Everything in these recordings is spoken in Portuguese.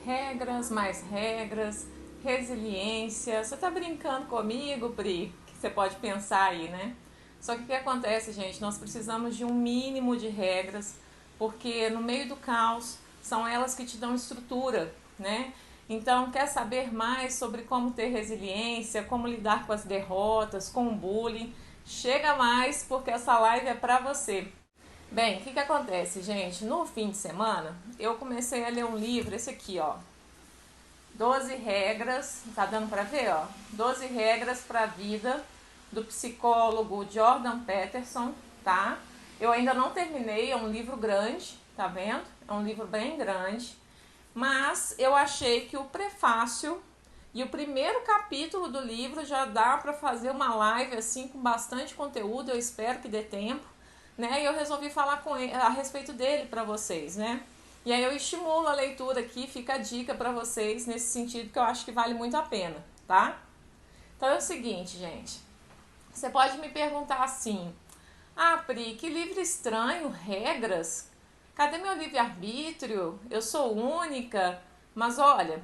Regras, mais regras, resiliência. Você tá brincando comigo, Pri? Que você pode pensar aí, né? Só que o que acontece, gente? Nós precisamos de um mínimo de regras, porque no meio do caos são elas que te dão estrutura, né? Então, quer saber mais sobre como ter resiliência, como lidar com as derrotas, com o bullying? Chega mais, porque essa live é pra você. Bem, o que acontece, gente? No fim de semana, eu comecei a ler um livro, esse aqui, ó. 12 regras, tá dando pra ver, ó? 12 regras pra vida, do psicólogo Jordan Peterson, tá? Eu ainda não terminei, é um livro grande, tá vendo? É um livro bem grande, mas eu achei que o prefácio e o primeiro capítulo do livro já dá pra fazer uma live assim com bastante conteúdo, eu espero que dê tempo, né? E eu resolvi falar com ele, a respeito dele pra vocês, né? E aí eu estimulo a leitura aqui, fica a dica pra vocês nesse sentido que eu acho que vale muito a pena, tá? Então é o seguinte, gente. Você pode me perguntar assim: ah, Pri, que livro estranho, regras? Cadê meu livre-arbítrio? Eu sou única. Mas olha,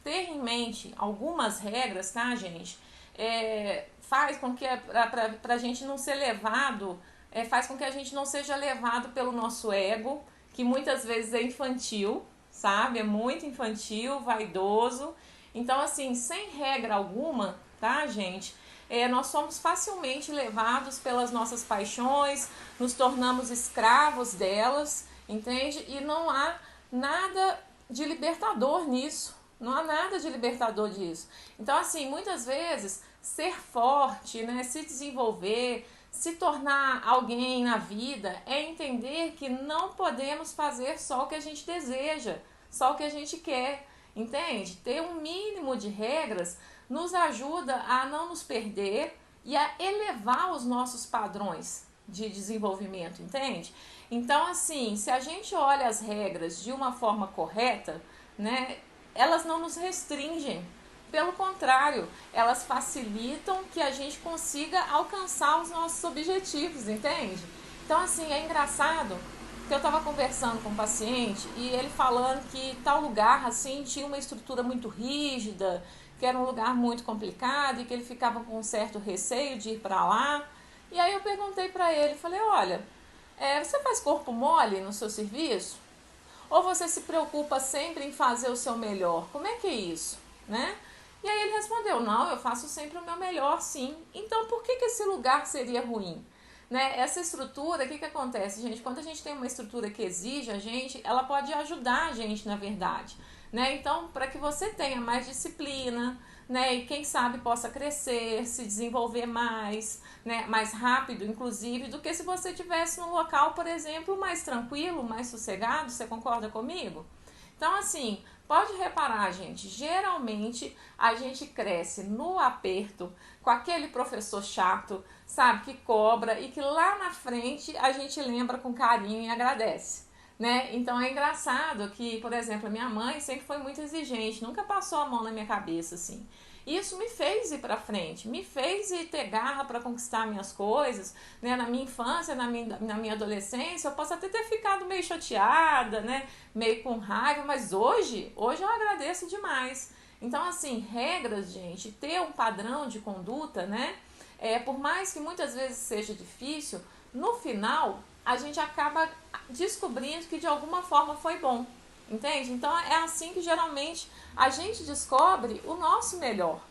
ter em mente algumas regras, tá, gente? Faz com que pra gente não ser levado, faz com que a gente não seja levado pelo nosso ego, que muitas vezes é infantil, sabe? É muito infantil, vaidoso. Então, assim, sem regra alguma, tá, gente? Nós somos facilmente levados pelas nossas paixões, nos tornamos escravos delas, entende? E não há nada de libertador nisso. Não há nada de libertador disso. Então, assim, muitas vezes, ser forte, né, se desenvolver, se tornar alguém na vida, é entender que não podemos fazer só o que a gente deseja, só o que a gente quer, entende? Ter um mínimo de regras nos ajuda a não nos perder e a elevar os nossos padrões de desenvolvimento, entende? Então, assim, se a gente olha as regras de uma forma correta, né, elas não nos restringem. Pelo contrário, elas facilitam que a gente consiga alcançar os nossos objetivos, entende? Então, assim, é engraçado que eu estava conversando com um paciente e ele falando que tal lugar, assim, tinha uma estrutura muito rígida, que era um lugar muito complicado e que ele ficava com um certo receio de ir para lá. E aí eu perguntei para ele, falei, olha, você faz corpo mole no seu serviço? Ou você se preocupa sempre em fazer o seu melhor? Como é que é isso, né? E aí ele respondeu, não, eu faço sempre o meu melhor, sim. Então por que esse lugar seria ruim? Né? Essa estrutura, o que acontece, gente? Quando a gente tem uma estrutura que exige a gente, ela pode ajudar a gente, na verdade. Né? Então, para que você tenha mais disciplina, né? E quem sabe possa crescer, se desenvolver mais, né? Mais rápido, inclusive, do que se você estivesse num local, por exemplo, mais tranquilo, mais sossegado. Você concorda comigo? Então, assim, pode reparar, gente, geralmente a gente cresce no aperto com aquele professor chato, sabe, que cobra e que lá na frente a gente lembra com carinho e agradece. Né? Então é engraçado que, por exemplo, a minha mãe sempre foi muito exigente, nunca passou a mão na minha cabeça assim. Isso me fez ir para frente, me fez ir ter garra para conquistar minhas coisas, né? Na minha infância, na minha adolescência, eu posso até ter ficado meio chateada, né? Meio com raiva, mas hoje eu agradeço demais. Então, assim, regras, gente, ter um padrão de conduta, né? Por mais que muitas vezes seja difícil, no final a gente acaba descobrindo que de alguma forma foi bom, entende? Então é assim que geralmente a gente descobre o nosso melhor,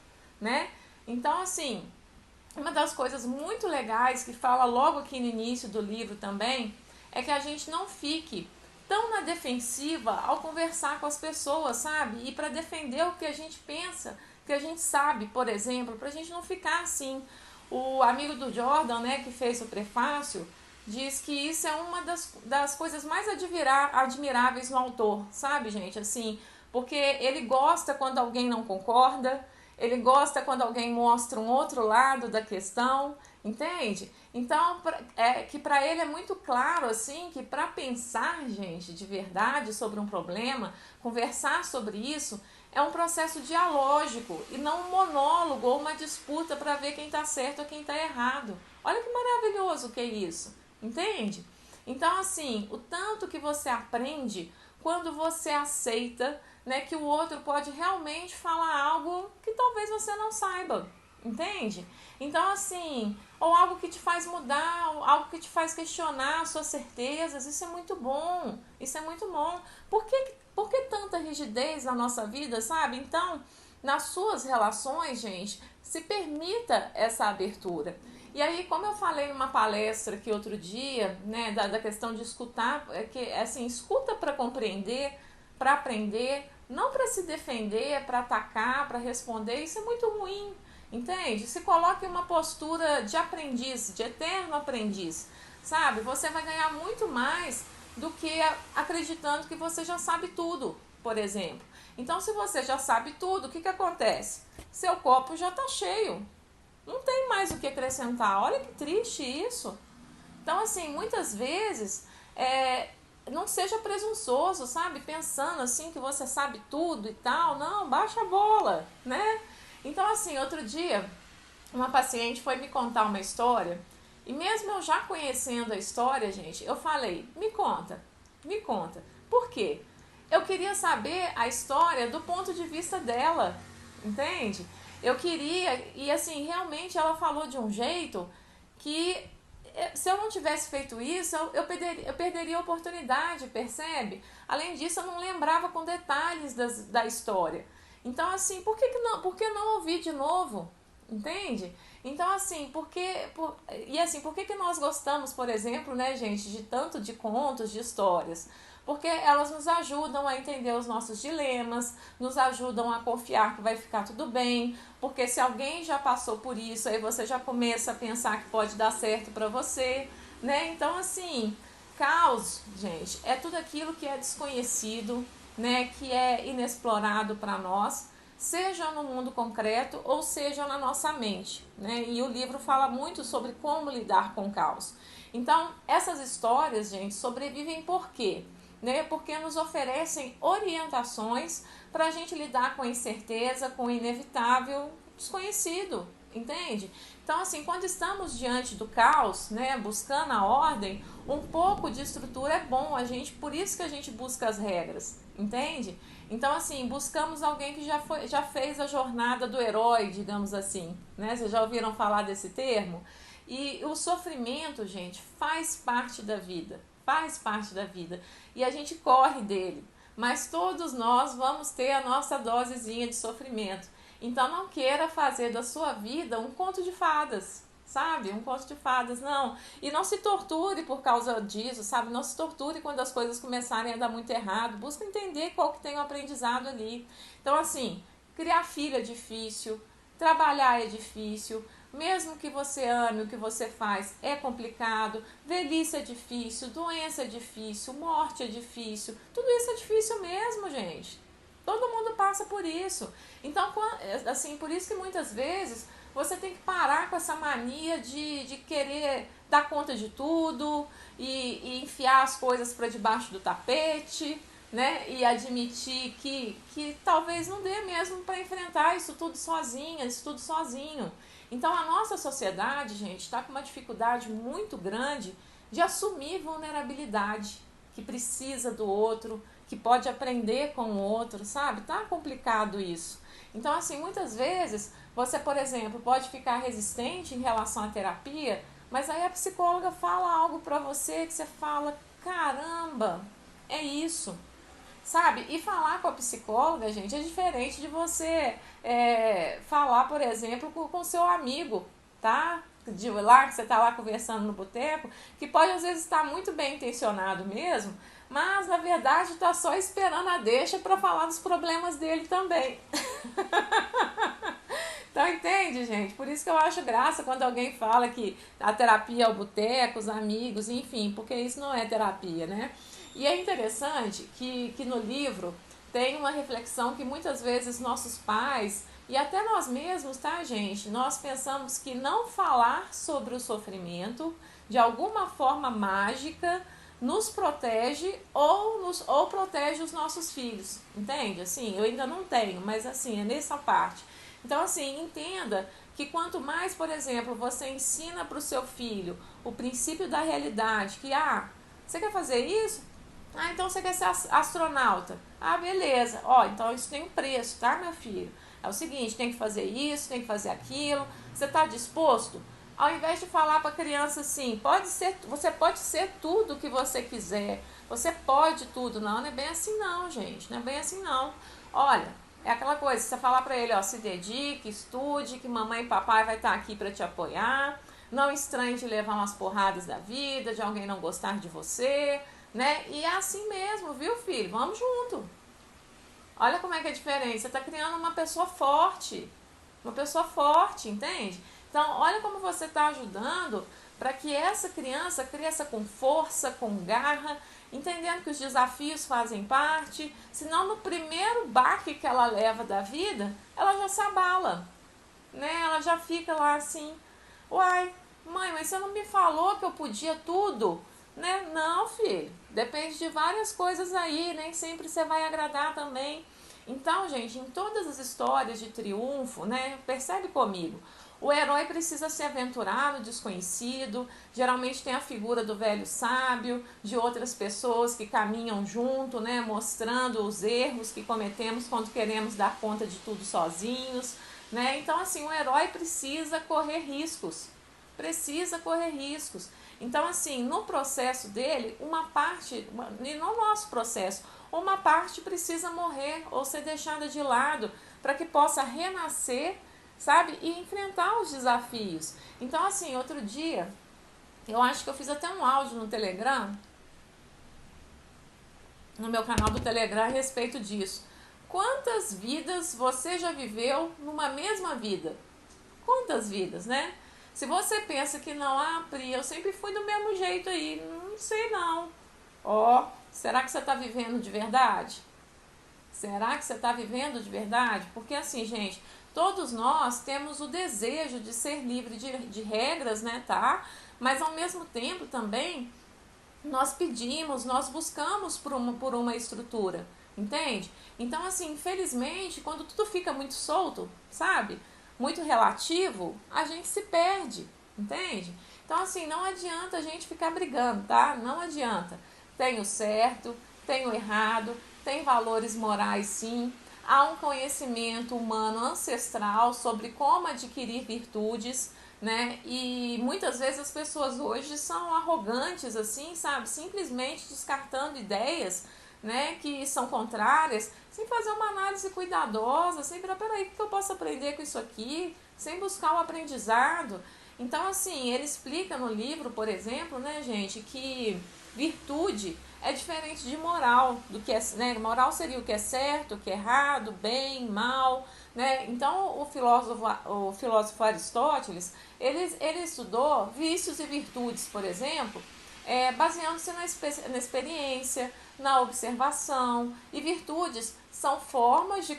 né? Então, assim, uma das coisas muito legais que fala logo aqui no início do livro também é que a gente não fique tão na defensiva ao conversar com as pessoas, sabe? E para defender o que a gente pensa, que a gente sabe, por exemplo, para a gente não ficar assim. O amigo do Jordan, né, que fez o prefácio, diz que isso é uma das coisas mais admiráveis no autor, sabe, gente? Assim, porque ele gosta quando alguém não concorda, ele gosta quando alguém mostra um outro lado da questão, entende? Então, que para ele é muito claro, assim, que para pensar, gente, de verdade sobre um problema, conversar sobre isso, é um processo dialógico e não um monólogo ou uma disputa para ver quem está certo ou quem está errado. Olha que maravilhoso que é isso, entende? Então, assim, o tanto que você aprende quando você aceita, né, que o outro pode realmente falar algo que talvez você não saiba, entende? Então, assim, ou algo que te faz mudar, ou algo que te faz questionar suas certezas, isso é muito bom, isso é muito bom. Por que tanta rigidez na nossa vida, sabe? Então, nas suas relações, gente, se permita essa abertura. E aí, como eu falei numa palestra aqui outro dia, né, da questão de escutar, é que assim, escuta para compreender, para aprender, não para se defender, para atacar, para responder, isso é muito ruim, entende? Se coloque em uma postura de aprendiz, de eterno aprendiz, sabe? Você vai ganhar muito mais do que acreditando que você já sabe tudo, por exemplo. Então, se você já sabe tudo, o que acontece? Seu copo já está cheio. Não tem mais o que acrescentar. Olha que triste isso. Então, assim, muitas vezes, não seja presunçoso, sabe? Pensando assim que você sabe tudo e tal. Não, baixa a bola, né? Então, assim, outro dia, uma paciente foi me contar uma história. E mesmo eu já conhecendo a história, gente, eu falei, me conta, me conta. Por quê? Eu queria saber a história do ponto de vista dela, entende? Eu queria, e assim, realmente ela falou de um jeito que se eu não tivesse feito isso, eu perderia a oportunidade, percebe? Além disso, eu não lembrava com detalhes da história. Então, assim, por que não ouvir de novo? Entende? Então, assim, por que nós gostamos, por exemplo, né, gente, de tanto de contos, de histórias? Porque elas nos ajudam a entender os nossos dilemas, nos ajudam a confiar que vai ficar tudo bem, porque se alguém já passou por isso, aí você já começa a pensar que pode dar certo para você, né? Então, assim, caos, gente, é tudo aquilo que é desconhecido, né, que é inexplorado para nós, seja no mundo concreto ou seja na nossa mente, né? E o livro fala muito sobre como lidar com o caos. Então, essas histórias, gente, sobrevivem por quê? Né? Porque nos oferecem orientações para a gente lidar com a incerteza, com o inevitável desconhecido, entende? Então, assim, quando estamos diante do caos, né, buscando a ordem, um pouco de estrutura é bom, por isso que a gente busca as regras, entende? Então, assim, buscamos alguém que já fez a jornada do herói, digamos assim, né? Vocês já ouviram falar desse termo? E o sofrimento, gente, faz parte da vida. Faz parte da vida. E a gente corre dele. Mas todos nós vamos ter a nossa dosezinha de sofrimento. Então não queira fazer da sua vida um conto de fadas, sabe? Um conto de fadas, não. E não se torture por causa disso, sabe? Não se torture quando as coisas começarem a dar muito errado. Busca entender qual que tem o aprendizado ali. Então, assim, criar filho é difícil, trabalhar é difícil, mesmo que você ame o que você faz, é complicado, velhice é difícil, doença é difícil, morte é difícil, tudo isso é difícil mesmo, gente. Todo mundo passa por isso. Então, assim, por isso que muitas vezes você tem que parar com essa mania de querer dar conta de tudo e enfiar as coisas para debaixo do tapete, né? E admitir que talvez não dê mesmo para enfrentar isso tudo sozinha, isso tudo sozinho. Então a nossa sociedade, gente, está com uma dificuldade muito grande de assumir vulnerabilidade, que precisa do outro, que pode aprender com o outro, sabe? Tá complicado isso. Então, assim, muitas vezes você, por exemplo, pode ficar resistente em relação à terapia, mas aí a psicóloga fala algo pra você que você fala, caramba, é isso, sabe? E falar com a psicóloga, gente, é diferente de você falar, por exemplo, com seu amigo, tá? De lá, que você tá lá conversando no boteco, que pode às vezes estar muito bem intencionado mesmo, mas na verdade tá só esperando a deixa para falar dos problemas dele também. Então, entende, gente? Por isso que eu acho graça quando alguém fala que a terapia é o boteco, os amigos, enfim, porque isso não é terapia, né? E é interessante que no livro tem uma reflexão que muitas vezes nossos pais e até nós mesmos, tá, gente? Nós pensamos que não falar sobre o sofrimento de alguma forma mágica nos protege ou protege os nossos filhos, entende? Assim, eu ainda não tenho, mas assim, é nessa parte. Então, assim, entenda que quanto mais, por exemplo, você ensina para o seu filho o princípio da realidade, que, você quer fazer isso? Então você quer ser astronauta. Beleza. Então isso tem um preço, tá, meu filho? É o seguinte, tem que fazer isso, tem que fazer aquilo. Você está disposto? Ao invés de falar para a criança assim, você pode ser tudo o que você quiser. Você pode tudo. Não é bem assim não, gente. Não é bem assim não. Olha, é aquela coisa, você falar para ele, se dedique, estude, que mamãe e papai vai estar aqui para te apoiar. Não estranhe de levar umas porradas da vida, de alguém não gostar de você, né? E é assim mesmo, viu, filho? Vamos junto. Olha como é que é diferente. Você está criando uma pessoa forte. Uma pessoa forte, entende? Então, olha como você está ajudando para que essa criança cresça com força, com garra, entendendo que os desafios fazem parte. Senão, no primeiro baque que ela leva da vida, ela já se abala, né? Ela já fica lá assim, uai, mãe, mas você não me falou que eu podia tudo? Né? Não, filho, depende de várias coisas aí, nem sempre você vai agradar também. Então, gente, em todas as histórias de triunfo, né, percebe comigo, o herói precisa se aventurar no desconhecido, geralmente tem a figura do velho sábio, de outras pessoas que caminham junto, né, mostrando os erros que cometemos quando queremos dar conta de tudo sozinhos, né? Então, assim, o herói precisa correr riscos, Então, assim, no processo dele, e no nosso processo, uma parte precisa morrer ou ser deixada de lado para que possa renascer, sabe? E enfrentar os desafios. Então, assim, outro dia, eu acho que eu fiz até um áudio no Telegram, no meu canal do Telegram, a respeito disso. Quantas vidas você já viveu numa mesma vida? Quantas vidas, né? Se você pensa que não, Pri, eu sempre fui do mesmo jeito aí, não sei não. Será que você está vivendo de verdade? Será que você está vivendo de verdade? Porque assim, gente, todos nós temos o desejo de ser livre de regras, né, tá? Mas ao mesmo tempo também nós pedimos, nós buscamos por uma estrutura, entende? Então, assim, infelizmente, quando tudo fica muito solto, sabe? Muito relativo, a gente se perde, entende? Então, assim, não adianta a gente ficar brigando, tá? Não adianta. Tem o certo, tem o errado, tem valores morais sim, há um conhecimento humano ancestral sobre como adquirir virtudes, né? E muitas vezes as pessoas hoje são arrogantes, assim, sabe? Simplesmente descartando ideias, né? Que são contrárias, sem fazer uma análise cuidadosa, sem peraí, o que eu posso aprender com isso aqui? Sem buscar o aprendizado. Então, assim, ele explica no livro, por exemplo, né, gente, que virtude é diferente de moral, do que é, né? Moral seria o que é certo, o que é errado, bem, mal, né? Então, o filósofo Aristóteles, ele estudou vícios e virtudes, por exemplo, baseando-se na experiência, na observação, e virtudes são formas de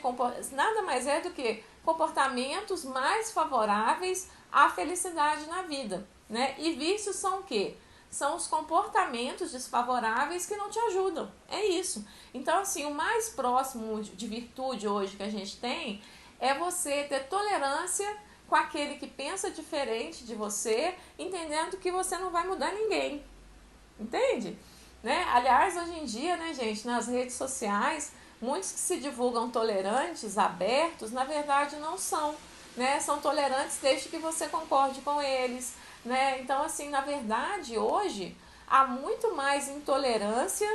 nada mais é do que comportamentos mais favoráveis à felicidade na vida, né? E vícios são o quê? São os comportamentos desfavoráveis que não te ajudam. É isso. Então, assim, o mais próximo de virtude hoje que a gente tem é você ter tolerância com aquele que pensa diferente de você, entendendo que você não vai mudar ninguém. Entende? Né? Aliás, hoje em dia, né, gente, nas redes sociais, muitos que se divulgam tolerantes, abertos, na verdade não são. Né? São tolerantes desde que você concorde com eles. Né? Então, assim, na verdade, hoje há muito mais intolerância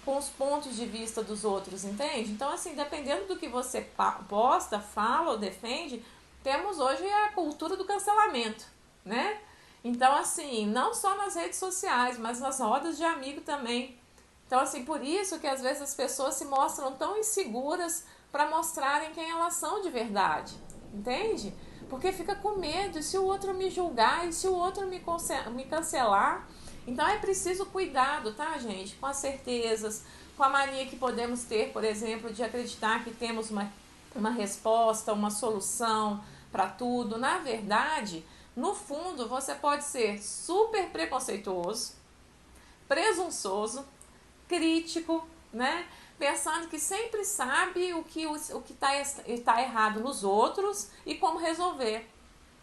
com os pontos de vista dos outros, entende? Então, assim, dependendo do que você posta, fala ou defende, temos hoje a cultura do cancelamento, né? Então, assim, não só nas redes sociais, mas nas rodas de amigo também. Então, assim, por isso que às vezes as pessoas se mostram tão inseguras para mostrarem quem elas são de verdade, entende? Porque fica com medo, e se o outro me julgar, e se o outro me cancelar. Então é preciso cuidado, tá, gente? Com as certezas, com a mania que podemos ter, por exemplo, de acreditar que temos uma resposta, uma solução para tudo. Na verdade, no fundo, você pode ser super preconceituoso, presunçoso, crítico, né? Pensando que sempre sabe o que tá errado nos outros e como resolver.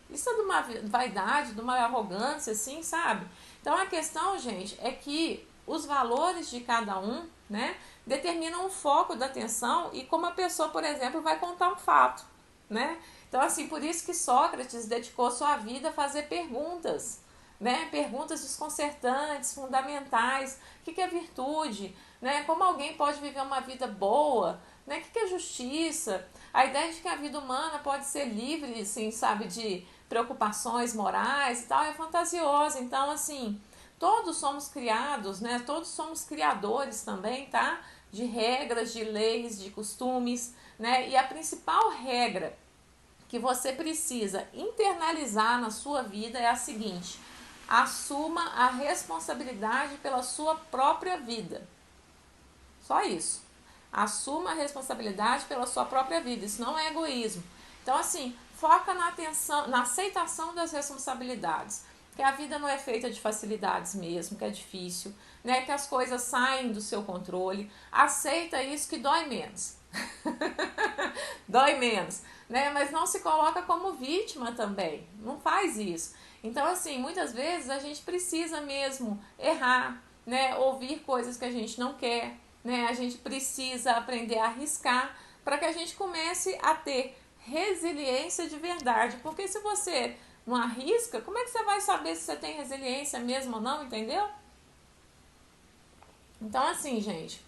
Isso é de uma vaidade, de uma arrogância, assim, sabe? Então a questão, gente, é que os valores de cada um, né, determinam o foco da atenção e como a pessoa, por exemplo, vai contar um fato, né? Então, assim, por isso que Sócrates dedicou sua vida a fazer perguntas, né? Perguntas desconcertantes, fundamentais. O que é virtude? Né? Como alguém pode viver uma vida boa? Né? O que é justiça? A ideia de que a vida humana pode ser livre, assim, sabe, de preocupações morais e tal, é fantasiosa. Então, assim, todos somos criados, né? Todos somos criadores também, tá? De regras, de leis, de costumes, né? E a principal regra que você precisa internalizar na sua vida é a seguinte: assuma a responsabilidade pela sua própria vida. Só isso. Assuma a responsabilidade pela sua própria vida. Isso não é egoísmo. Então, assim, foca na atenção, na aceitação das responsabilidades. Que a vida não é feita de facilidades mesmo, que é difícil, né? Que as coisas saem do seu controle. Aceita isso que dói menos. Dói menos, né? Mas não se coloca como vítima também. Não faz isso. Então, assim, muitas vezes a gente precisa mesmo errar, né? Ouvir coisas que a gente não quer, né? A gente precisa aprender a arriscar para que a gente comece a ter resiliência de verdade. Porque se você não arrisca, como é que você vai saber se você tem resiliência mesmo ou não, entendeu? Então, assim, gente,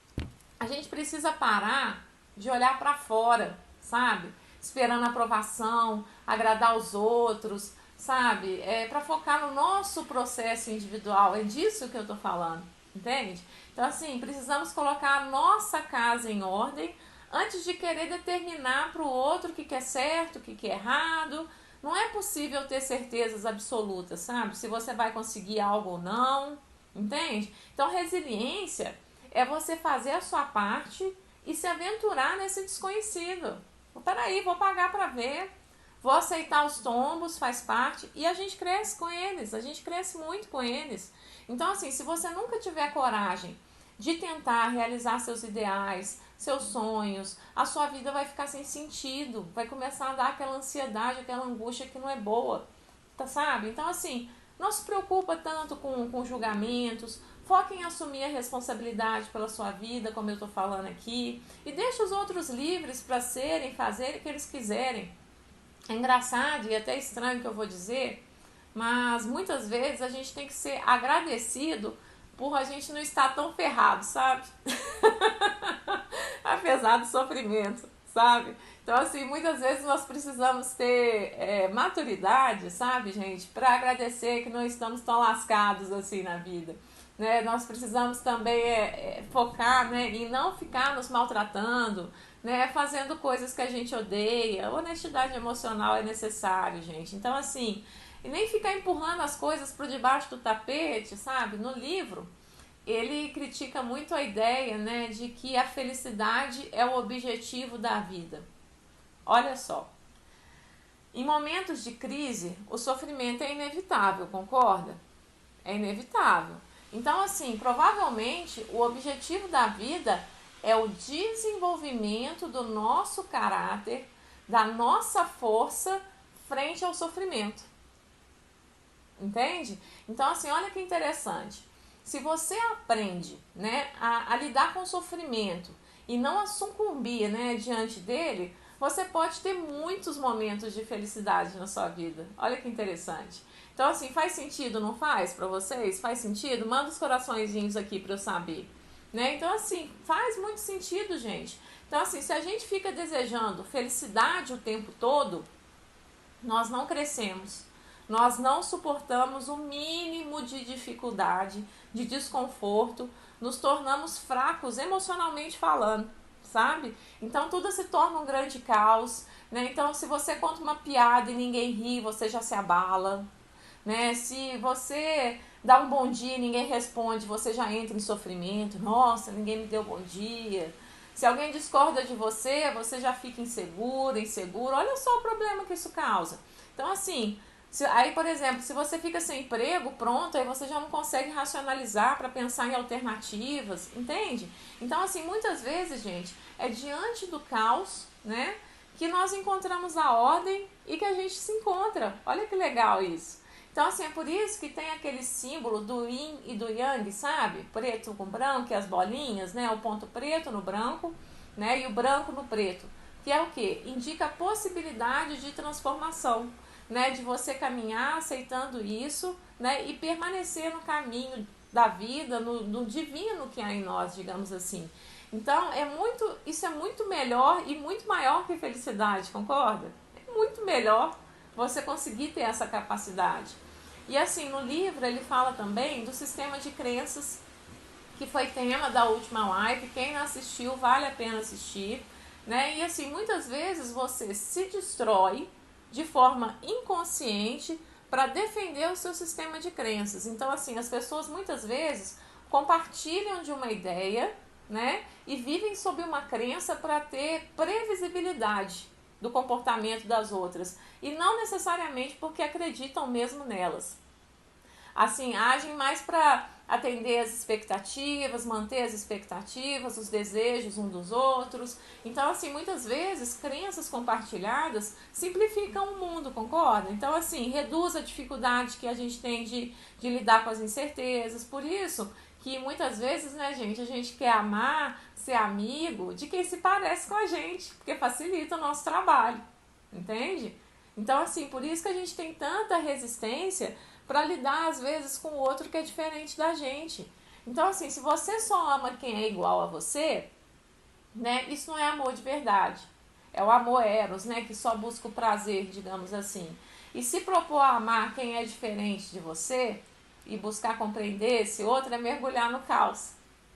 a gente precisa parar de olhar para fora, sabe? Esperando aprovação, agradar os outros, sabe? Para focar no nosso processo individual. É disso que eu tô falando, entende? Então, assim, precisamos colocar a nossa casa em ordem antes de querer determinar para o outro o que é certo, o que é errado. Não é possível ter certezas absolutas, sabe? Se você vai conseguir algo ou não, entende? Então, resiliência é você fazer a sua parte e se aventurar nesse desconhecido. Peraí, vou pagar para ver, vou aceitar os tombos, faz parte, e a gente cresce com eles, a gente cresce muito com eles. Então, assim, se você nunca tiver coragem de tentar realizar seus ideais, seus sonhos, a sua vida vai ficar sem sentido, vai começar a dar aquela ansiedade, aquela angústia que não é boa, tá, sabe? Então, assim, não se preocupa tanto com julgamentos, foca em assumir a responsabilidade pela sua vida, como eu estou falando aqui, e deixa os outros livres para serem, fazerem o que eles quiserem. É engraçado e até estranho que eu vou dizer, mas muitas vezes a gente tem que ser agradecido por a gente não estar tão ferrado, sabe? Apesar do sofrimento, sabe? Então, assim, muitas vezes nós precisamos ter maturidade, sabe, gente? Para agradecer que não estamos tão lascados assim na vida. Né? Nós precisamos também focar, né, em não ficar nos maltratando, né, fazendo coisas que a gente odeia. Honestidade emocional é necessário, gente. Então, assim, e nem ficar empurrando as coisas por debaixo do tapete, sabe? No livro, ele critica muito a ideia, né, de que a felicidade é o objetivo da vida. Olha só, em momentos de crise, o sofrimento é inevitável, concorda? É inevitável. Então, assim, provavelmente o objetivo da vida é o desenvolvimento do nosso caráter, da nossa força frente ao sofrimento. Entende? Então, assim, olha que interessante. Se você aprende, né, a lidar com o sofrimento e não a sucumbir, né, diante dele, você pode ter muitos momentos de felicidade na sua vida. Olha que interessante. Então, assim, faz sentido, não faz para vocês? Faz sentido? Manda os coraçõezinhos aqui para eu saber. Né? Então, assim, faz muito sentido, gente. Então, assim, se a gente fica desejando felicidade o tempo todo, nós não crescemos. Nós não suportamos o mínimo de dificuldade, de desconforto, nos tornamos fracos emocionalmente falando, sabe? Então tudo se torna um grande caos, né? Então se você conta uma piada e ninguém ri, você já se abala, né? Se você dá um bom dia e ninguém responde, você já entra em sofrimento. Nossa, ninguém me deu bom dia. Se alguém discorda de você, você já fica inseguro, inseguro. Olha só o problema que isso causa. Então, assim, aí, por exemplo, se você fica sem emprego, pronto, aí você já não consegue racionalizar para pensar em alternativas, entende? Então, assim, muitas vezes, gente, é diante do caos, né, que nós encontramos a ordem e que a gente se encontra. Olha que legal isso. Então, assim, é por isso que tem aquele símbolo do yin e do yang, sabe? Preto com branco, que é as bolinhas, né? O ponto preto no branco, né? E o branco no preto. Que é o quê? Indica a possibilidade de transformação, né? De você caminhar aceitando isso, né? E permanecer no caminho da vida, no divino que há em nós, digamos assim. Então, isso é muito melhor e muito maior que felicidade, concorda? É muito melhor você conseguir ter essa capacidade. E assim, no livro ele fala também do sistema de crenças, que foi tema da última live. Quem não assistiu, vale a pena assistir, né? E assim, muitas vezes você se destrói de forma inconsciente para defender o seu sistema de crenças. Então, assim, as pessoas muitas vezes compartilham de uma ideia, né? E vivem sob uma crença para ter previsibilidade do comportamento das outras, e não necessariamente porque acreditam mesmo nelas. Assim, agem mais para atender as expectativas, manter as expectativas, os desejos uns dos outros. Então, assim, muitas vezes, crenças compartilhadas simplificam o mundo, concorda? Então, assim, reduz a dificuldade que a gente tem de lidar com as incertezas. Por isso que muitas vezes, né, gente, a gente quer amar, ser amigo de quem se parece com a gente, porque facilita o nosso trabalho, entende? Então, assim, por isso que a gente tem tanta resistência para lidar, às vezes, com o outro que é diferente da gente. Então, assim, se você só ama quem é igual a você, né, isso não é amor de verdade. É o amor eros, né, que só busca o prazer, digamos assim. E se propor a amar quem é diferente de você e buscar compreender esse outro, é mergulhar no caos,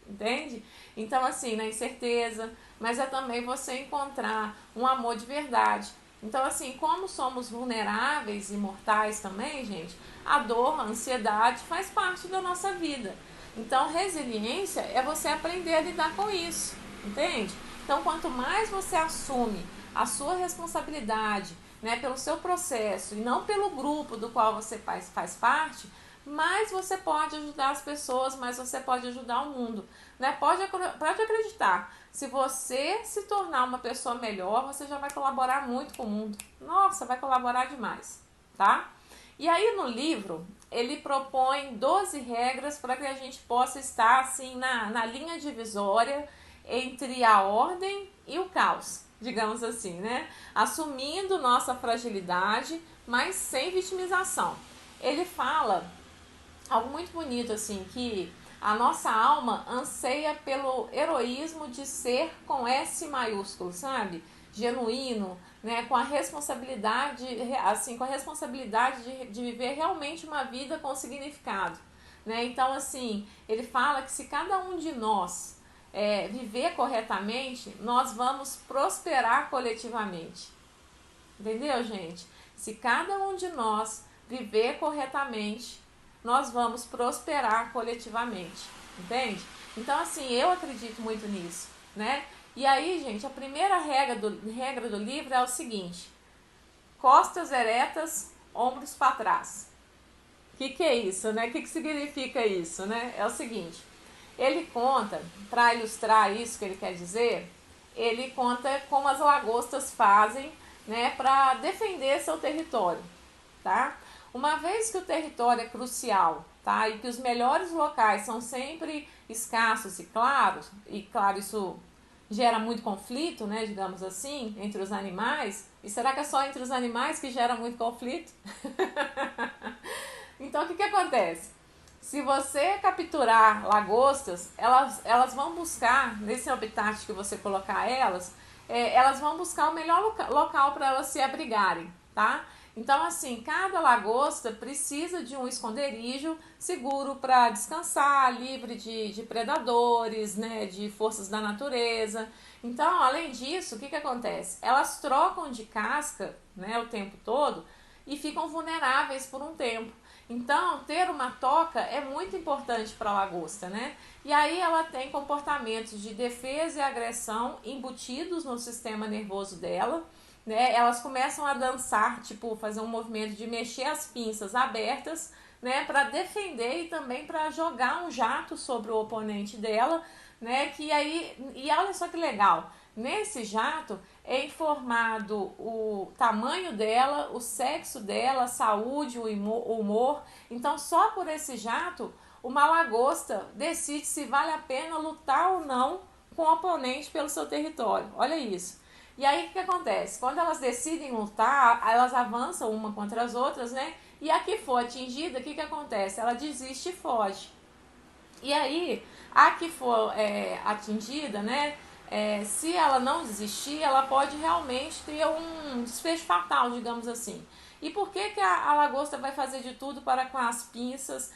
entende? Então, assim, na incerteza, mas é também você encontrar um amor de verdade. Então, assim, como somos vulneráveis e mortais também, gente, a dor, a ansiedade faz parte da nossa vida. Então, resiliência é você aprender a lidar com isso, entende? Então, quanto mais você assume a sua responsabilidade, né, pelo seu processo e não pelo grupo do qual você faz parte, mais você pode ajudar as pessoas, mais você pode ajudar o mundo, né? Pode acreditar, se você se tornar uma pessoa melhor, você já vai colaborar muito com o mundo. Nossa, vai colaborar demais, tá? E aí no livro, ele propõe 12 regras para que a gente possa estar assim na linha divisória entre a ordem e o caos, digamos assim, né? Assumindo nossa fragilidade, mas sem vitimização. Ele fala algo muito bonito, assim, que a nossa alma anseia pelo heroísmo de ser com S maiúsculo, sabe? Genuíno, né? Com a responsabilidade, assim, com a responsabilidade de viver realmente uma vida com significado, né? Então, assim, ele fala que se cada um de nós viver corretamente, nós vamos prosperar coletivamente. Entendeu, gente? Se cada um de nós viver corretamente, nós vamos prosperar coletivamente, entende? Então, assim, eu acredito muito nisso, né? E aí, gente, a primeira regra do livro é o seguinte: costas eretas, ombros para trás. O que é isso, né? O que significa isso, né? É o seguinte, ele conta, para ilustrar isso que ele quer dizer, ele conta como as lagostas fazem, né, para defender seu território, tá? Uma vez que o território é crucial, tá? E que os melhores locais são sempre escassos e claros, e claro, isso gera muito conflito, né, digamos assim, entre os animais. E será que é só entre os animais que gera muito conflito? Então, o que acontece? Se você capturar lagostas, elas vão buscar, nesse habitat que você colocar elas vão buscar o melhor local para elas se abrigarem, tá? Então, assim, cada lagosta precisa de um esconderijo seguro para descansar, livre de predadores, né, de forças da natureza. Então, além disso, o que acontece? Elas trocam de casca, né, o tempo todo e ficam vulneráveis por um tempo. Então, ter uma toca é muito importante para a lagosta, né? E aí ela tem comportamentos de defesa e agressão embutidos no sistema nervoso dela, né? Elas começam a dançar, tipo, fazer um movimento de mexer as pinças abertas, né, para defender e também para jogar um jato sobre o oponente dela, né? Que aí, e olha só que legal, Nesse jato é informado o tamanho dela, o sexo dela, a saúde, o humor. Então, só por esse jato, uma lagosta decide se vale a pena lutar ou não com o oponente pelo seu território. Olha isso. E aí o que acontece? Quando elas decidem lutar, elas avançam uma contra as outras, né? E a que for atingida, o que acontece? Ela desiste e foge. E aí, a que for atingida, né? Se ela não desistir, ela pode realmente ter um desfecho fatal, digamos assim. E por que a lagosta vai fazer de tudo para com as pinças?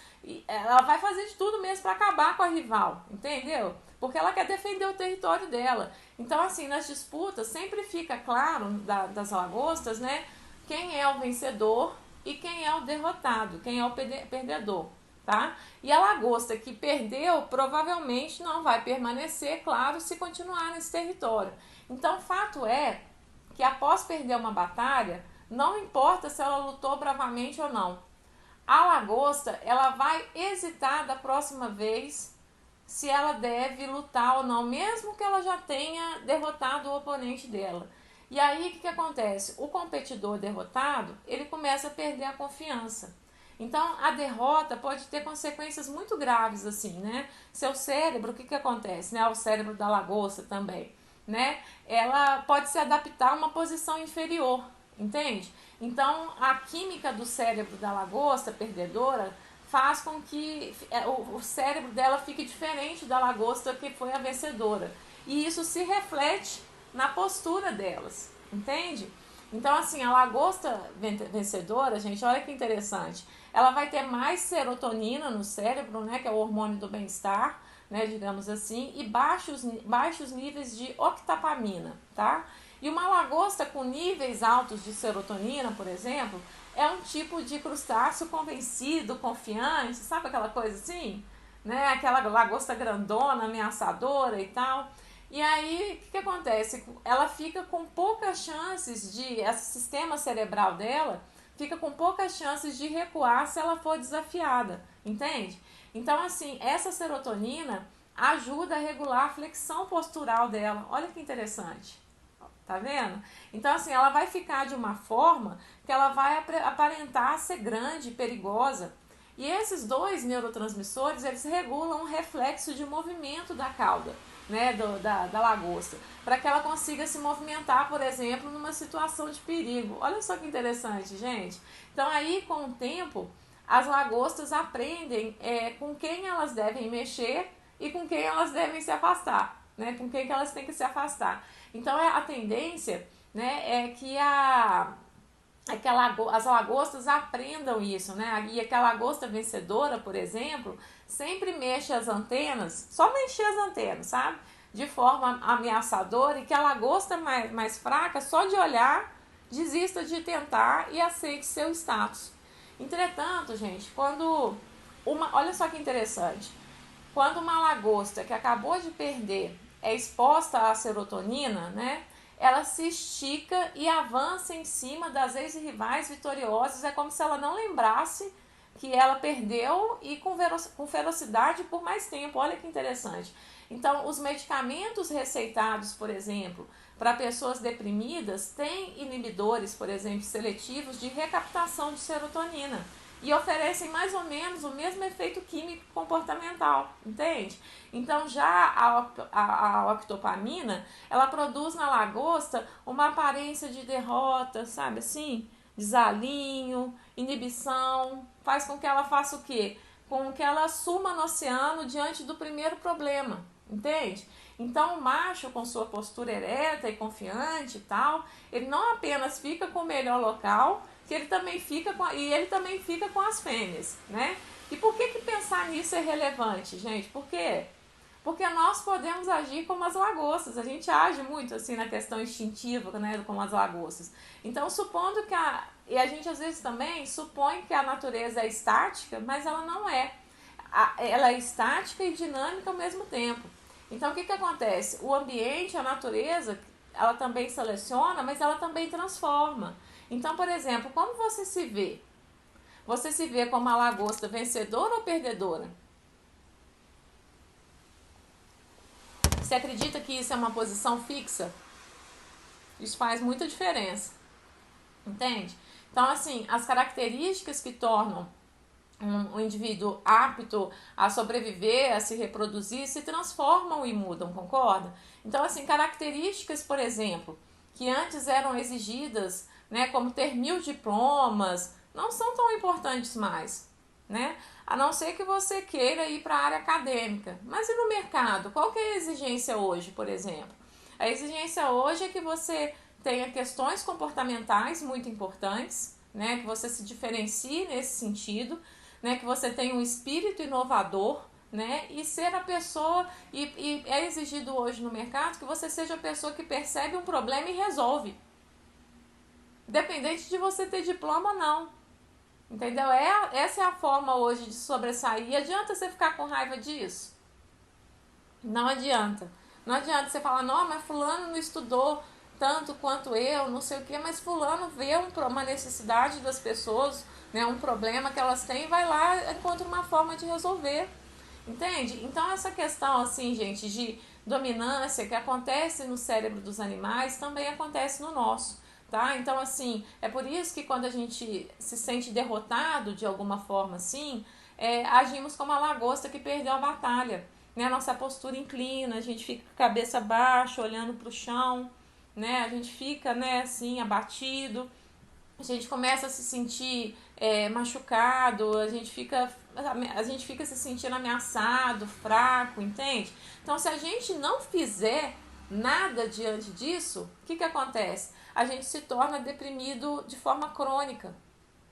Ela vai fazer de tudo mesmo para acabar com a rival, entendeu? Porque ela quer defender o território dela. Então, assim, nas disputas sempre fica claro das lagostas, né? Quem é o vencedor e quem é o derrotado, quem é o perdedor. Tá? E a lagosta que perdeu provavelmente não vai permanecer, claro, se continuar nesse território. Então, o fato é que após perder uma batalha, não importa se ela lutou bravamente ou não, a lagosta ela vai hesitar da próxima vez se ela deve lutar ou não, mesmo que ela já tenha derrotado o oponente dela. E aí o que acontece? O competidor derrotado ele começa a perder a confiança. Então, a derrota pode ter consequências muito graves, assim, né? Seu cérebro, o que acontece, né? O cérebro da lagosta também, né? Ela pode se adaptar a uma posição inferior, entende? Então, a química do cérebro da lagosta perdedora faz com que o cérebro dela fique diferente da lagosta que foi a vencedora. E isso se reflete na postura delas, entende? Então, assim, a lagosta vencedora, gente, olha que interessante. Ela vai ter mais serotonina no cérebro, né, que é o hormônio do bem-estar, né, digamos assim, e baixos níveis de octapamina, tá? E uma lagosta com níveis altos de serotonina, por exemplo, é um tipo de crustáceo convencido, confiante, sabe aquela coisa assim? Né? Aquela lagosta grandona, ameaçadora e tal. E aí, o que acontece? Ela fica com poucas chances de... Esse sistema cerebral dela fica com poucas chances de recuar se ela for desafiada, entende? Então, assim, essa serotonina ajuda a regular a flexão postural dela. Olha que interessante. Tá vendo? Então, assim, ela vai ficar de uma forma que ela vai aparentar ser grande, perigosa. E esses dois neurotransmissores, eles regulam o reflexo de movimento da cauda, né, da lagosta, para que ela consiga se movimentar, por exemplo, numa situação de perigo. Olha só que interessante, gente. Então, aí, com o tempo, as lagostas aprendem com quem elas devem mexer e com quem elas devem se afastar, né, com quem que elas têm que se afastar. Então, a tendência, né, é que as lagostas aprendam isso, né? E que a lagosta vencedora, por exemplo, sempre mexe as antenas, só mexer as antenas, sabe? De forma ameaçadora, e que a lagosta mais fraca, só de olhar, desista de tentar e aceite seu status. Entretanto, gente, olha só que interessante, quando uma lagosta que acabou de perder é exposta à serotonina, né? Ela se estica e avança em cima das ex-rivais vitoriosos. É como se ela não lembrasse que ela perdeu e com ferocidade por mais tempo. Olha que interessante. Então, os medicamentos receitados, por exemplo, para pessoas deprimidas, têm inibidores, por exemplo, seletivos de recaptação de serotonina e oferecem mais ou menos o mesmo efeito químico comportamental, entende? Então, já a octopamina, ela produz na lagosta uma aparência de derrota, sabe assim? Desalinho, inibição, faz com que ela faça o quê? Com que ela suma no oceano diante do primeiro problema, entende? Então, o macho, com sua postura ereta e confiante e tal, ele não apenas fica com o melhor local, que ele também fica ele também fica com as fêmeas, né? E por que pensar nisso é relevante, gente? Por quê? Porque nós podemos agir como as lagostas. A gente age muito assim na questão instintiva, né, como as lagostas. Então, supondo que e a gente às vezes também supõe que a natureza é estática, mas ela não é. Ela é estática e dinâmica ao mesmo tempo. Então, o que acontece? O ambiente, a natureza, ela também seleciona, mas ela também transforma. Então, por exemplo, como você se vê? Você se vê como a lagosta vencedora ou perdedora? Você acredita que isso é uma posição fixa? Isso faz muita diferença, entende? Então, assim, as características que tornam um indivíduo apto a sobreviver, a se reproduzir, se transformam e mudam, concorda? Então, assim, características, por exemplo, que antes eram exigidas, né, como ter 1000 diplomas, não são tão importantes mais, né? A não ser que você queira ir para a área acadêmica. Mas e no mercado? Qual que é a exigência hoje, por exemplo? A exigência hoje é que você tenha questões comportamentais muito importantes, né, que você se diferencie nesse sentido, né, que você tenha um espírito inovador, né, e ser a pessoa, e é exigido hoje no mercado que você seja a pessoa que percebe um problema e resolve, independente de você ter diploma ou não, entendeu? Essa é a forma hoje de sobressair. E adianta você ficar com raiva disso? Não adianta. Não adianta você falar, não, mas fulano não estudou tanto quanto eu, não sei o que, mas fulano vê uma necessidade das pessoas, né, um problema que elas têm, e vai lá e encontra uma forma de resolver, entende? Então essa questão, assim, gente, de dominância que acontece no cérebro dos animais, também acontece no nosso, tá? Então, assim, é por isso que quando a gente se sente derrotado de alguma forma, assim, agimos como a lagosta que perdeu a batalha, né? A nossa postura inclina, a gente fica com a cabeça baixa, olhando para o chão, né? A gente fica, né, assim, abatido, a gente começa a se sentir machucado, a gente fica se sentindo ameaçado, fraco, entende? Então, se a gente não fizer nada diante disso, o que acontece? A gente se torna deprimido de forma crônica,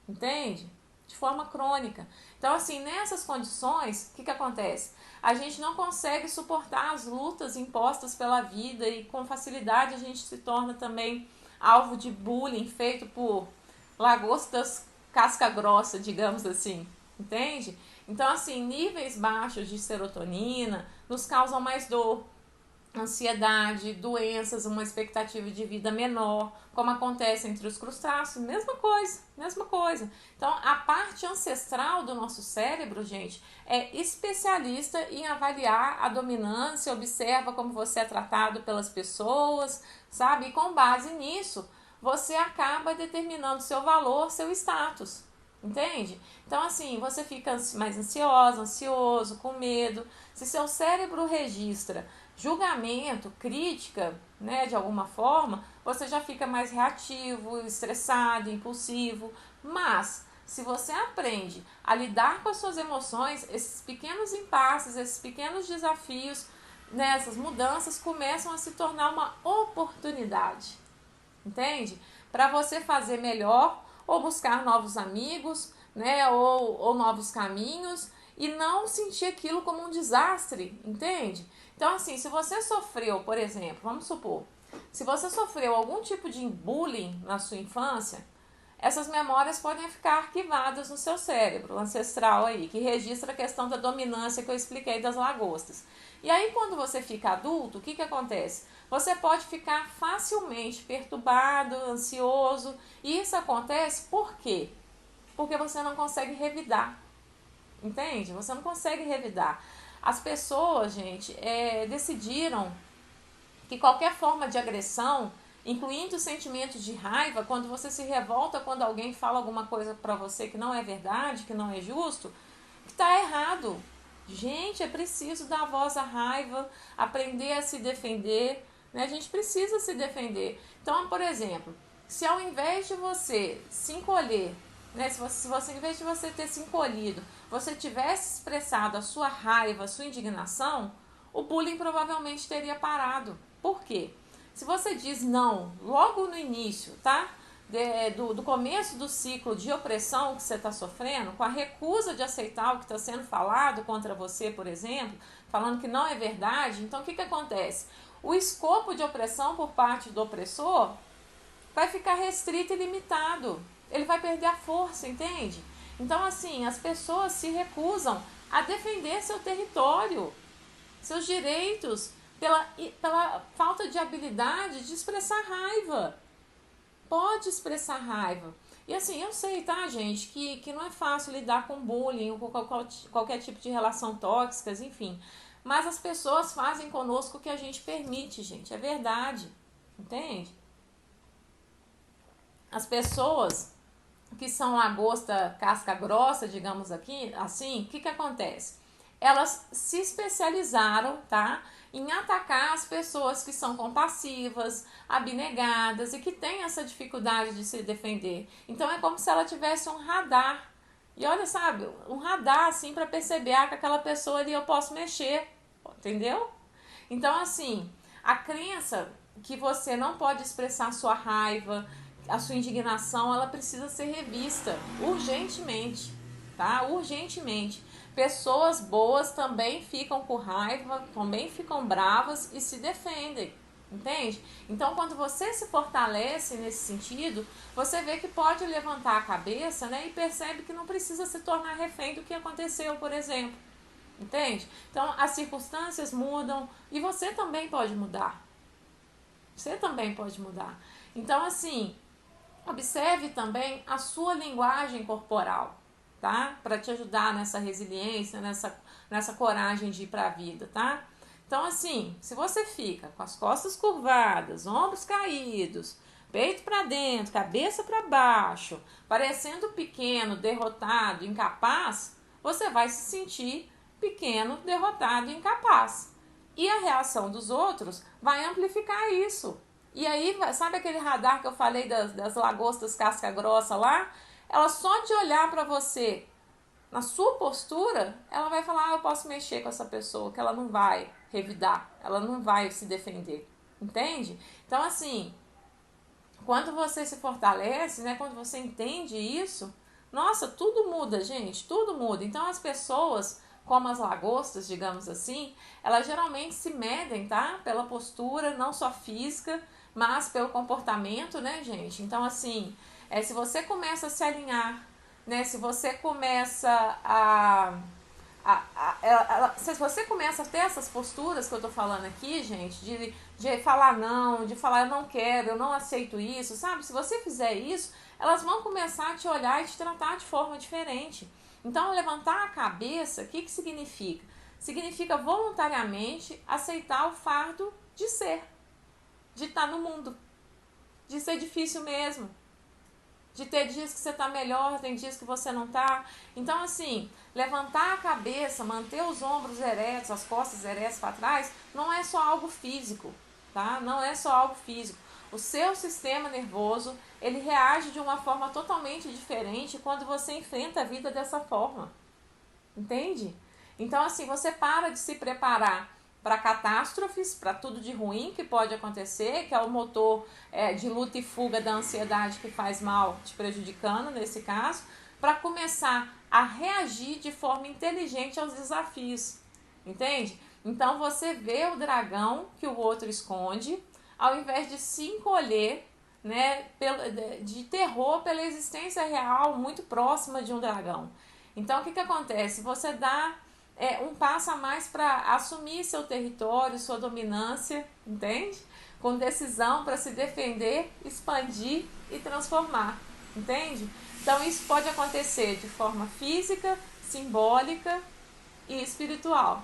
entende? De forma crônica. Então, assim, nessas condições, o que acontece? A gente não consegue suportar as lutas impostas pela vida e com facilidade a gente se torna também alvo de bullying feito por lagostas casca grossa, digamos assim, entende? Então, assim, níveis baixos de serotonina nos causam mais dor, ansiedade, doenças, uma expectativa de vida menor, como acontece entre os crustáceos, mesma coisa, mesma coisa. Então, a parte ancestral do nosso cérebro, gente, é especialista em avaliar a dominância, observa como você é tratado pelas pessoas, sabe? E com base nisso, você acaba determinando seu valor, seu status, entende? Então, assim, você fica mais ansiosa, ansioso, com medo. Se seu cérebro registra julgamento, crítica, né, de alguma forma, você já fica mais reativo, estressado, impulsivo. Mas se você aprende a lidar com as suas emoções, esses pequenos impasses, esses pequenos desafios, né, essas mudanças começam a se tornar uma oportunidade, entende? Para você fazer melhor ou buscar novos amigos, né, ou novos caminhos, e não sentir aquilo como um desastre, entende? Então, assim, se você sofreu, por exemplo, vamos supor, se você sofreu algum tipo de bullying na sua infância, essas memórias podem ficar arquivadas no seu cérebro ancestral aí, que registra a questão da dominância que eu expliquei das lagostas. E aí, quando você fica adulto, o que acontece? Você pode ficar facilmente perturbado, ansioso, e isso acontece por quê? Porque você não consegue revidar. Entende? Você não consegue revidar. As pessoas, gente, decidiram que qualquer forma de agressão, incluindo sentimentos de raiva, quando você se revolta quando alguém fala alguma coisa pra você que não é verdade, que não é justo, que tá errado. Gente, é preciso dar voz à raiva, aprender a se defender, né? A gente precisa se defender. Então, por exemplo, se ao invés de você se encolher, né, se você, em vez de você ter se encolhido, você tivesse expressado a sua raiva, a sua indignação, o bullying provavelmente teria parado. Por quê? Se você diz não logo no início, tá? Do começo do ciclo de opressão que você está sofrendo, com a recusa de aceitar o que está sendo falado contra você, por exemplo, falando que não é verdade, então o que acontece? O escopo de opressão por parte do opressor vai ficar restrito e limitado. Ele vai perder a força, entende? Então, assim, as pessoas se recusam a defender seu território, seus direitos, pela falta de habilidade de expressar raiva. Pode expressar raiva. E assim, eu sei, tá, gente, que não é fácil lidar com bullying ou com qualquer tipo de relação tóxicas, enfim. mas as pessoas fazem conosco o que a gente permite, gente. É verdade, entende? As pessoas que são lagosta casca grossa, digamos aqui, assim, o que acontece? Elas se especializaram, tá, em atacar as pessoas que são compassivas, abnegadas e que têm essa dificuldade de se defender. Então é como se ela tivesse um radar. E olha, sabe, um radar assim para perceber que aquela pessoa ali eu posso mexer, entendeu? Então assim, a crença que você não pode expressar a sua raiva, a sua indignação, ela precisa ser revista urgentemente, tá? Urgentemente. Pessoas boas também ficam com raiva, também ficam bravas e se defendem, entende? Então, quando você se fortalece nesse sentido, você vê que pode levantar a cabeça, né, e percebe que não precisa se tornar refém do que aconteceu, por exemplo, entende? Então, as circunstâncias mudam e você também pode mudar. Você também pode mudar. Então, assim, observe também a sua linguagem corporal, tá? Para te ajudar nessa resiliência, nessa coragem de ir para a vida, tá? Então, assim, se você fica com as costas curvadas, ombros caídos, peito para dentro, cabeça para baixo, parecendo pequeno, derrotado, incapaz, você vai se sentir pequeno, derrotado e incapaz. E a reação dos outros vai amplificar isso. E aí, sabe aquele radar que eu falei das lagostas casca grossa lá? Ela só de olhar para você, na sua postura, ela vai falar, eu posso mexer com essa pessoa, que ela não vai revidar, ela não vai se defender, entende? Então, assim, quando você se fortalece, né, quando você entende isso, nossa, tudo muda, gente, tudo muda. Então, as pessoas, como as lagostas, digamos assim, elas geralmente se medem, tá? Pela postura, não só física, mas pelo comportamento, né, gente? Então, assim, se você começa a se alinhar, né, se você começa se você começa a ter essas posturas que eu tô falando aqui, gente, de falar não, de falar eu não quero, eu não aceito isso, sabe? Se você fizer isso, elas vão começar a te olhar e te tratar de forma diferente. Então, levantar a cabeça, o que significa? Significa voluntariamente aceitar o fardo de ser, de estar no mundo, de ser difícil mesmo, de ter dias que você tá melhor, tem dias que você não tá. Então, assim, levantar a cabeça, manter os ombros eretos, as costas eretas para trás, não é só algo físico, tá? Não é só algo físico. O seu sistema nervoso, ele reage de uma forma totalmente diferente quando você enfrenta a vida dessa forma. Entende? Então, assim, você para de se preparar para catástrofes, para tudo de ruim que pode acontecer, que é o motor de luta e fuga da ansiedade que faz mal, te prejudicando nesse caso, para começar a reagir de forma inteligente aos desafios, entende? Então você vê o dragão que o outro esconde, ao invés de se encolher, né, de terror pela existência real muito próxima de um dragão. Então o que acontece? Você dá um passo a mais para assumir seu território, sua dominância, entende? Com decisão para se defender, expandir e transformar, entende? Então isso pode acontecer de forma física, simbólica e espiritual,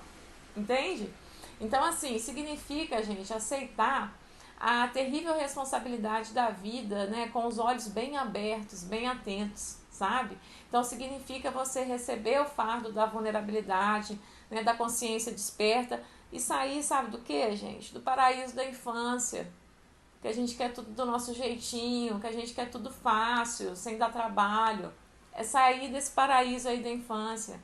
entende? Então assim, significa, gente, aceitar a terrível responsabilidade da vida, né, com os olhos bem abertos, bem atentos, sabe? Então significa você receber o fardo da vulnerabilidade, né, da consciência desperta e sair, sabe do que, gente? Do paraíso da infância, que a gente quer tudo do nosso jeitinho, que a gente quer tudo fácil, sem dar trabalho. É sair desse paraíso aí da infância,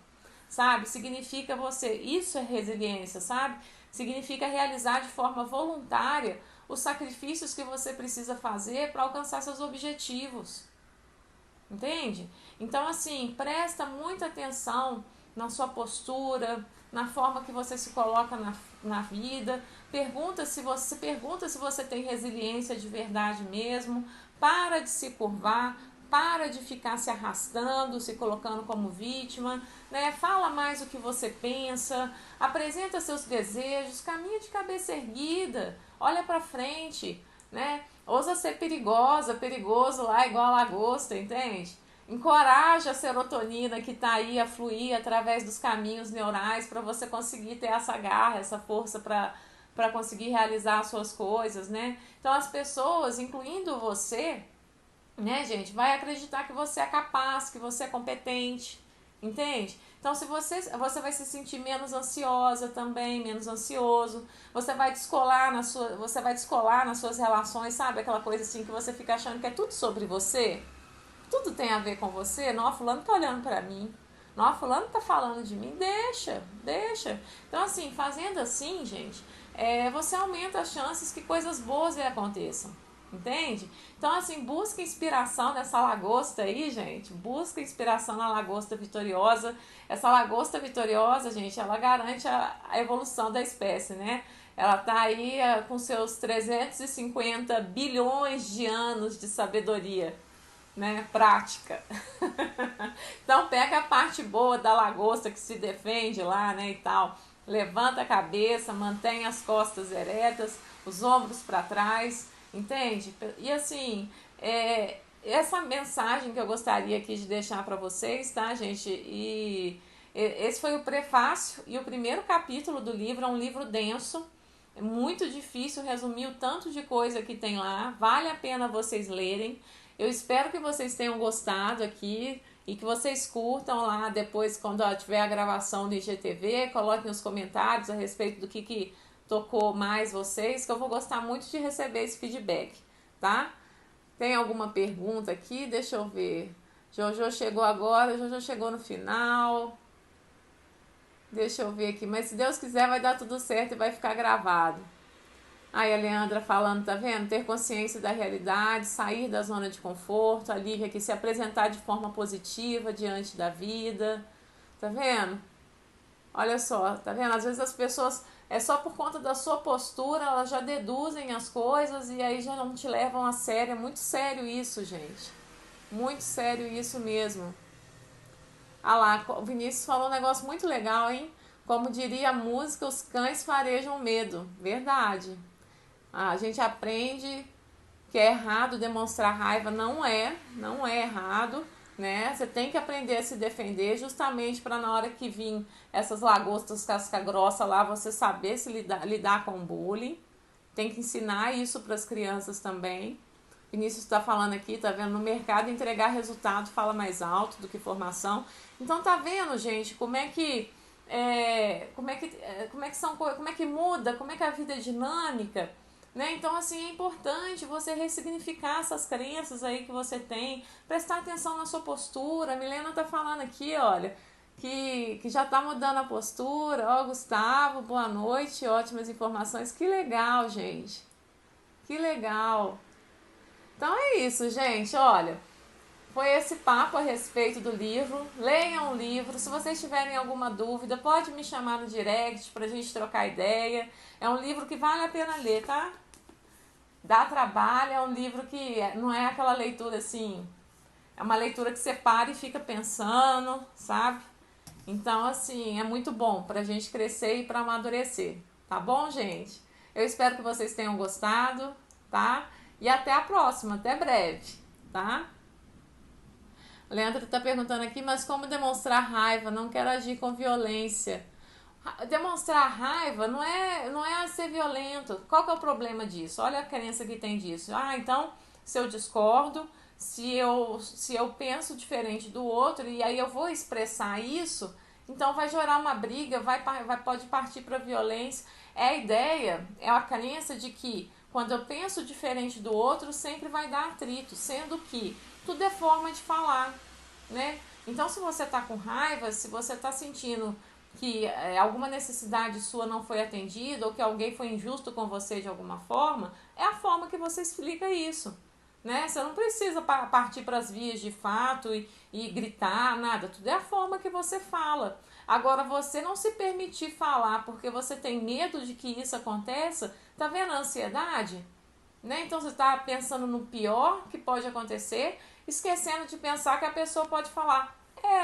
sabe? Significa você, isso é resiliência, sabe? Significa realizar de forma voluntária os sacrifícios que você precisa fazer para alcançar seus objetivos. Entende? Então, assim, presta muita atenção na sua postura, na forma que você se coloca na vida. Pergunta se você tem resiliência de verdade mesmo. Para de se curvar, para de ficar se arrastando, se colocando como vítima, né? Fala mais o que você pensa, apresenta seus desejos, caminha de cabeça erguida, olha para frente, né? Ousa ser perigosa, perigoso lá igual a lagosta, entende? Encoraja a serotonina que está aí a fluir através dos caminhos neurais para você conseguir ter essa garra, essa força para conseguir realizar as suas coisas, né? Então as pessoas, incluindo você, né, gente, vai acreditar que você é capaz, que você é competente, entende? Então, se você vai se sentir menos ansiosa também, menos ansioso, você vai descolar nas suas relações, sabe? Aquela coisa assim que você fica achando que é tudo sobre você, tudo tem a ver com você. Não, fulano tá olhando pra mim. Não, fulano tá falando de mim. Deixa. Então, assim, fazendo assim, gente, você aumenta as chances que coisas boas aconteçam. Entende? Então, assim, busca inspiração nessa lagosta aí, gente. Busca inspiração na lagosta vitoriosa. Essa lagosta vitoriosa, gente, ela garante a evolução da espécie, né? Ela tá aí com seus 350 bilhões de anos de sabedoria, né, prática. Então pega a parte boa da lagosta que se defende lá, né, e tal. Levanta a cabeça, mantém as costas eretas, os ombros para trás, entende? E assim, essa mensagem que eu gostaria aqui de deixar para vocês, tá, gente? E esse foi o prefácio e o primeiro capítulo do livro. É um livro denso, é muito difícil resumir o tanto de coisa que tem lá. Vale a pena vocês lerem. Eu espero que vocês tenham gostado aqui e que vocês curtam lá depois, quando tiver a gravação do IGTV, coloquem nos comentários a respeito do que tocou mais vocês, que eu vou gostar muito de receber esse feedback, tá? Tem alguma pergunta aqui? Deixa eu ver. Jojo chegou agora, Jojo chegou no final. Deixa eu ver aqui, mas se Deus quiser vai dar tudo certo e vai ficar gravado. Aí a Leandra falando, tá vendo? Ter consciência da realidade, sair da zona de conforto, a Lívia aqui se apresentar de forma positiva diante da vida, tá vendo? Olha só, tá vendo? Às vezes as pessoas, só por conta da sua postura, elas já deduzem as coisas e aí já não te levam a sério. É muito sério isso, gente. Muito sério isso mesmo. Ah lá, o Vinícius falou um negócio muito legal, hein? Como diria a música, os cães farejam medo. Verdade. A gente aprende que é errado demonstrar raiva, não é errado, né? Você tem que aprender a se defender justamente para na hora que vir essas lagostas casca grossa lá, você saber se lidar com o bullying. Tem que ensinar isso para as crianças também. Vinícius está falando aqui, tá vendo? No mercado entregar resultado fala mais alto do que formação. Então tá vendo, gente, como é que muda, como é que a vida é dinâmica, né? Então, assim, é importante você ressignificar essas crenças aí que você tem, prestar atenção na sua postura. A Milena tá falando aqui, olha, que já tá mudando a postura. Ó, Gustavo, boa noite, ótimas informações. Que legal, gente. Que legal. Então é isso, gente, olha. Foi esse papo a respeito do livro. Leiam o livro. Se vocês tiverem alguma dúvida, pode me chamar no direct pra gente trocar ideia. É um livro que vale a pena ler, tá? Dá trabalho, é um livro que não é aquela leitura assim, é uma leitura que você para e fica pensando, sabe? Então, assim, é muito bom pra gente crescer e pra amadurecer, tá bom, gente? Eu espero que vocês tenham gostado, tá? E até a próxima, até breve, tá? O Leandro tá perguntando aqui, mas como demonstrar raiva? Não quero agir com violência. Demonstrar raiva não é ser violento. Qual que é o problema disso? Olha a crença que tem disso. Ah, então, se eu discordo, se eu penso diferente do outro e aí eu vou expressar isso, então vai gerar uma briga, pode partir para violência. A ideia, é a crença de que quando eu penso diferente do outro, sempre vai dar atrito, sendo que tudo é forma de falar, né? Então, se você tá com raiva, se você tá sentindo que alguma necessidade sua não foi atendida ou que alguém foi injusto com você de alguma forma, é a forma que você explica isso, né? Você não precisa partir para as vias de fato e gritar, nada. Tudo é a forma que você fala. Agora, você não se permitir falar porque você tem medo de que isso aconteça, tá vendo a ansiedade? Né? Então, você está pensando no pior que pode acontecer, esquecendo de pensar que a pessoa pode falar,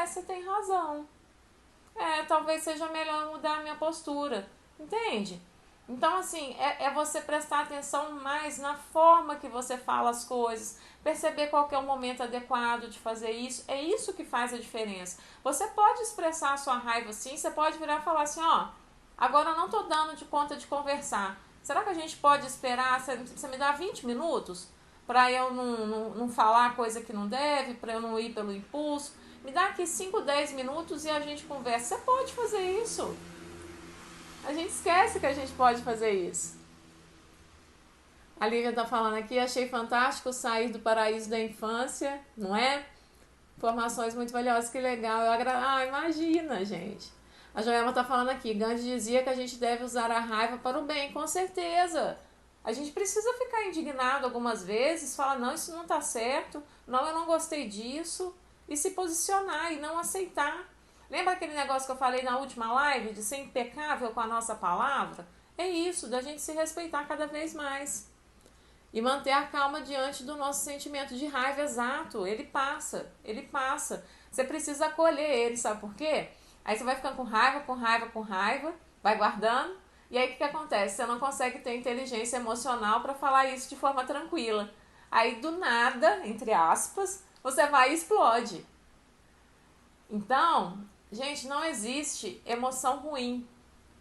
você tem razão. Talvez seja melhor mudar a minha postura, entende? Então, assim, é você prestar atenção mais na forma que você fala as coisas, perceber qual que é o momento adequado de fazer isso. É isso que faz a diferença. Você pode expressar a sua raiva assim, você pode virar e falar assim, ó, agora eu não tô dando de conta de conversar. Será que a gente pode esperar, você me dá 20 minutos para eu não falar coisa que não deve, para eu não ir pelo impulso? Me dá aqui 5, 10 minutos e a gente conversa. Você pode fazer isso. A gente esquece que a gente pode fazer isso. A Lívia tá falando aqui, achei fantástico sair do paraíso da infância, não é? Informações muito valiosas, que legal. Imagina, gente. A Joelma tá falando aqui, Gandhi dizia que a gente deve usar a raiva para o bem, com certeza. A gente precisa ficar indignado algumas vezes, falar, não, isso não tá certo, não, eu não gostei disso, e se posicionar e não aceitar. Lembra aquele negócio que eu falei na última live, de ser impecável com a nossa palavra? É isso, da gente se respeitar cada vez mais. E manter a calma diante do nosso sentimento de raiva, exato. Ele passa, ele passa. Você precisa acolher ele, sabe por quê? Aí você vai ficando com raiva, com raiva, com raiva, vai guardando. E aí o que acontece? Você não consegue ter inteligência emocional para falar isso de forma tranquila. Aí do nada, entre aspas, você vai e explode. Então, gente, não existe emoção ruim.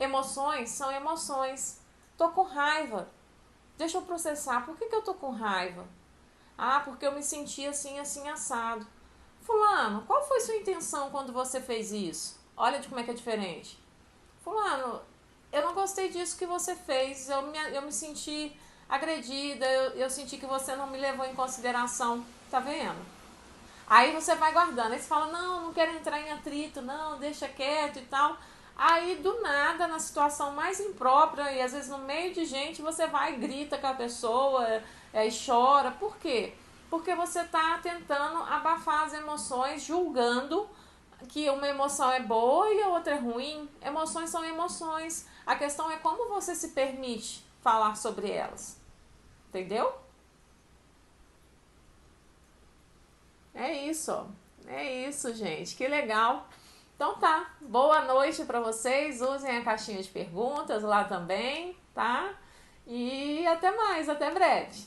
Emoções são emoções. Tô com raiva. Deixa eu processar. Por que eu tô com raiva? Ah, porque eu me senti assim, assim, assado. Fulano, qual foi sua intenção quando você fez isso? Olha de como é que é diferente. Fulano, eu não gostei disso que você fez. Eu me senti agredida. Eu senti que você não me levou em consideração. Tá vendo? Aí você vai guardando. Aí você fala, não quero entrar em atrito. Não, deixa quieto e tal. Aí, do nada, na situação mais imprópria, e às vezes no meio de gente, você vai e grita com a pessoa e chora. Por quê? Porque você está tentando abafar as emoções, julgando que uma emoção é boa e a outra é ruim. Emoções são emoções. A questão é como você se permite falar sobre elas. Entendeu? É isso, ó. É isso, gente. Que legal. Então tá, boa noite para vocês, usem a caixinha de perguntas lá também, tá? E até mais, até breve.